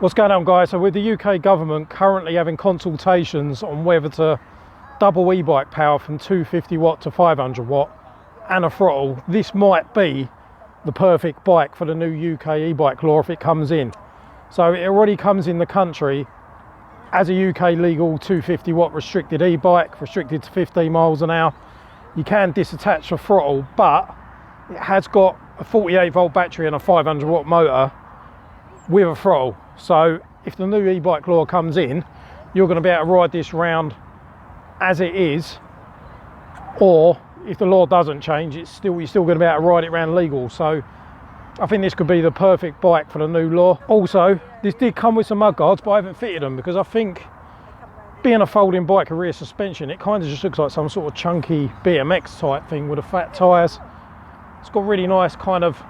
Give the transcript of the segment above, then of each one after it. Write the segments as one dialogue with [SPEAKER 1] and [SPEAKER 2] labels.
[SPEAKER 1] What's going on, guys? So with the UK government currently having consultations on whether to double e-bike power from 250 watt to 500 watt and a throttle, this might be the perfect bike for the new UK e-bike law if it comes in. So it already comes in the country as a UK legal 250 watt restricted e-bike, restricted to 15 miles an hour. You can disattach the throttle, but it has got a 48 volt battery and a 500 watt motor with a throttle. So if the new e-bike law comes in, you're going to be able to ride this round as it is, or if the law doesn't change, you're still going to be able to ride it around legal. So I think this could be the perfect bike for the new law. Also, this did come with some mudguards, but I haven't fitted them because I think, being a folding bike with rear suspension, it kind of just looks like some sort of chunky BMX type thing with the fat tyres. It's got really nice kind of,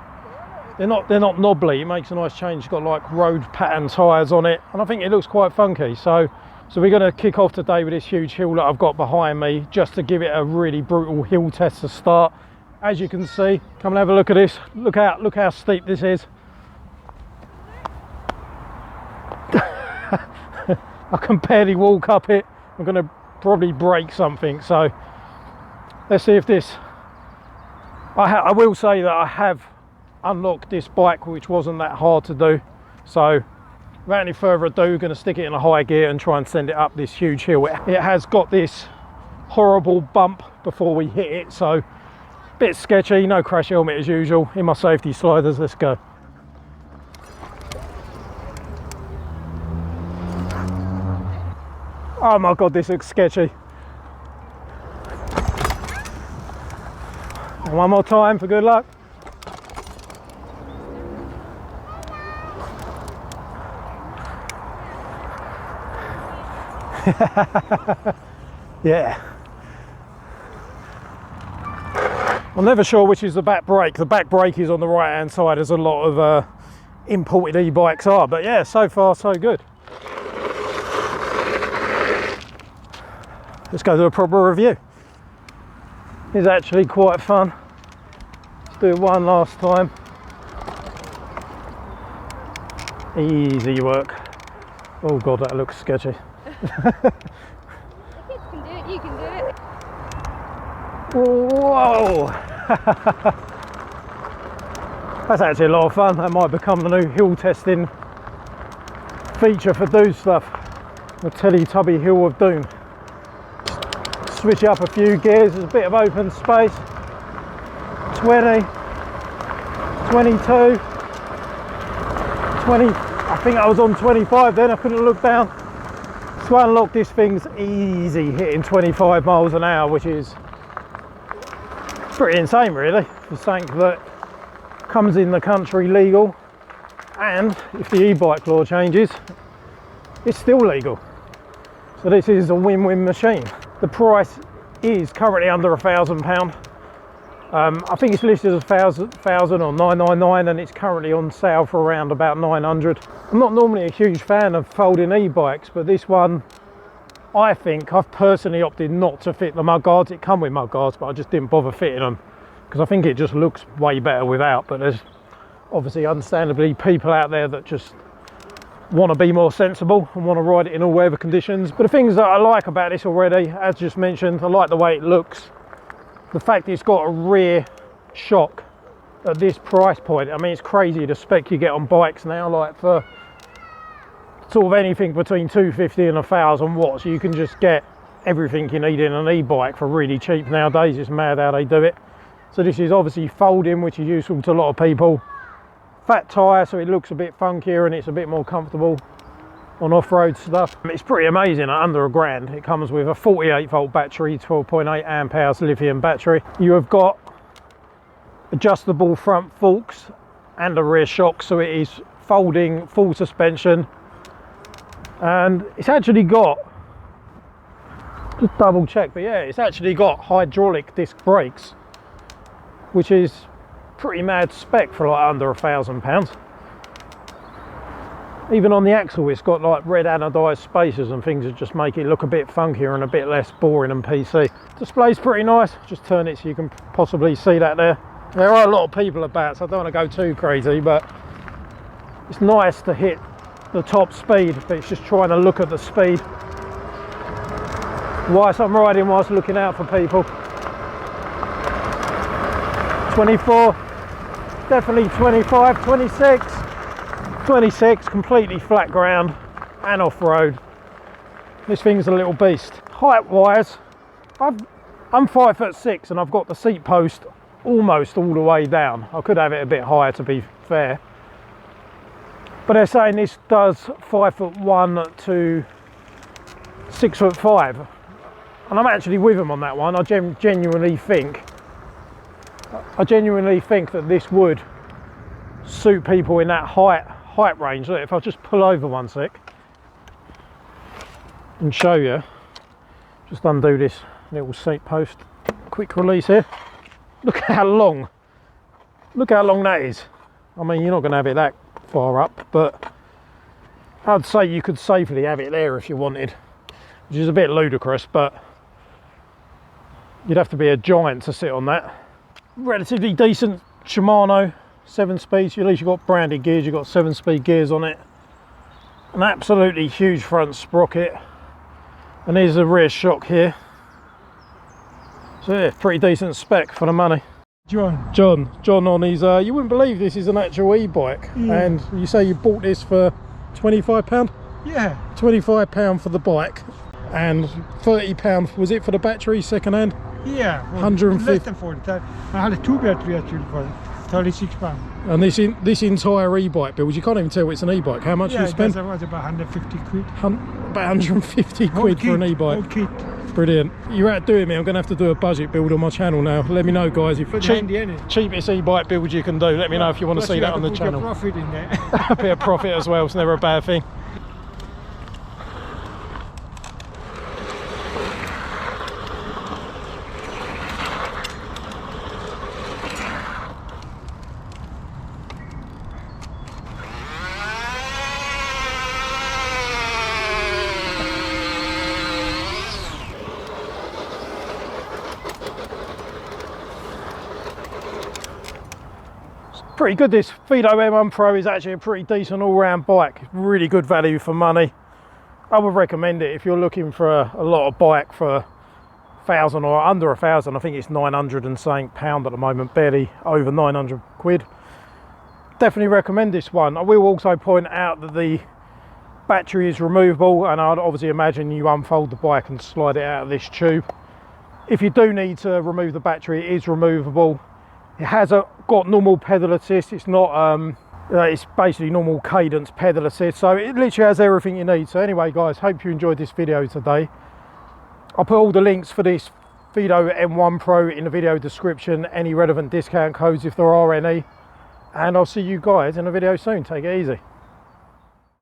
[SPEAKER 1] they're not knobbly. It makes a nice change. It's got like road pattern tyres on it, and I think it looks quite funky. So we're going to kick off today with this huge hill that I've got behind me, just to give it a really brutal hill test to start. As you can see, come and have a look at this. Look out! Look how steep this is. I can barely walk up it. I'm going to probably break something. So let's see if this. I will say that I have unlocked this bike, which wasn't that hard to do. So without any further ado, going to stick it in a high gear and try and send it up this huge hill. It has got this horrible bump before we hit it, so a bit sketchy. No crash helmet as usual. In my safety sliders, let's go. Oh my god, this looks sketchy. And one more time for good luck. Yeah. I'm never sure which is the back brake. The back brake is on the right hand side, as a lot of imported e-bikes are, but yeah, so far so good. Let's go do a proper review. It's actually quite fun. Let's do it one last time. Easy work. Oh god, that looks sketchy.
[SPEAKER 2] The kids can do it, you can do it.
[SPEAKER 1] Whoa! That's actually a lot of fun. That might become the new hill testing feature for Dude Stuff. The Teletubby Hill of Doom. Switch up a few gears, there's a bit of open space. 20, 22, 20, I think I was on 25 then, I couldn't look down. To unlock this thing's easy, hitting 25 miles an hour, which is pretty insane really, for something that comes in the country legal, and if the e-bike law changes, it's still legal. So this is a win-win machine. The price is currently under £1,000. I think it's listed as 1,000 or 999, and it's currently on sale for around about 900. I'm not normally a huge fan of folding e-bikes, but this one, I think I've personally opted not to fit the mudguards. It come with mudguards, but I just didn't bother fitting them because I think it just looks way better without. But there's obviously, understandably, people out there that just want to be more sensible and want to ride it in all weather conditions. But the things that I like about this already, as just mentioned, I like the way it looks. The fact it's got a rear shock at this price point. I mean, it's crazy the spec you get on bikes now, like for sort of anything between 250 and 1,000 watts, you can just get everything you need in an e-bike for really cheap nowadays. It's mad how they do it. So this is obviously folding, which is useful to a lot of people. Fat tyre, so it looks a bit funkier and it's a bit more comfortable on off-road stuff. It's pretty amazing at under £1,000. It comes with a 48 volt battery, 12.8 amp hours lithium battery. You have got adjustable front forks and a rear shock, so it is folding, full suspension, and it's actually got, just double check, but yeah, it's actually got hydraulic disc brakes, which is pretty mad spec for like under £1,000. Even on the axle, it's got like red anodized spacers and things that just make it look a bit funkier and a bit less boring than PC. Display's pretty nice. Just turn it so you can possibly see that there. There are a lot of people about, so I don't want to go too crazy, but it's nice to hit the top speed, but it's just trying to look at the speed whilst I'm riding, whilst looking out for people. 24, definitely 25, 26, 26, completely flat ground and off-road. This thing's a little beast. Height wise, I'm 5'6" and I've got the seat post almost all the way down. I could have it a bit higher to be fair, but they're saying this does 5'1" to 6'5", and I'm actually with them on that one. I genuinely think that this would suit people in that height range. Look, if I just pull over one sec and show you, just undo this little seat post, quick release here. Look how long that is. I mean, you're not going to have it that far up, but I'd say you could safely have it there if you wanted, which is a bit ludicrous, but you'd have to be a giant to sit on that. Relatively decent Shimano 7-speed, at least you've got branded gears, you've got 7-speed gears on it. An absolutely huge front sprocket, and here's the rear shock here. So yeah, pretty decent spec for the money. John on his, you wouldn't believe this is an actual e-bike, and you say you bought this for £25?
[SPEAKER 3] Yeah.
[SPEAKER 1] £25 for the bike, and £30, was it for the battery second hand?
[SPEAKER 3] Yeah.
[SPEAKER 1] 150.
[SPEAKER 3] Less than 40. I had 2 batteries actually for £36.
[SPEAKER 1] And this entire e-bike build, you can't even tell it's an e-bike. How much you spent?
[SPEAKER 3] Yeah, it was about 150 quid.
[SPEAKER 1] About 150 quid for an e-bike.
[SPEAKER 3] Whole kit.
[SPEAKER 1] Brilliant. You're outdoing me. I'm going to have to do a budget build on my channel now. Let me know, guys, if cheapest e-bike build you can do. Let me know if you want to see that on the channel.
[SPEAKER 3] Profit in there.
[SPEAKER 1] A bit of profit as well. It's never a bad thing. Pretty good. This Fiido M1 Pro is actually a pretty decent all-round bike. Really good value for money. I would recommend it if you're looking for a lot of bike for 1,000 or under 1,000. I think it's 900 and something pound at the moment, barely over 900 quid. Definitely recommend this one. I will also point out that the battery is removable, and I'd obviously imagine you unfold the bike and slide it out of this tube. If you do need to remove the battery, it is removable. It has got normal pedal assist. It's not it's basically normal cadence pedal assist, so it literally has everything you need. So anyway, guys, hope you enjoyed this video today. I'll put all the links for this Fiido M1 Pro in the video description, any relevant discount codes if there are any, and I'll see you guys in a video soon. Take it easy.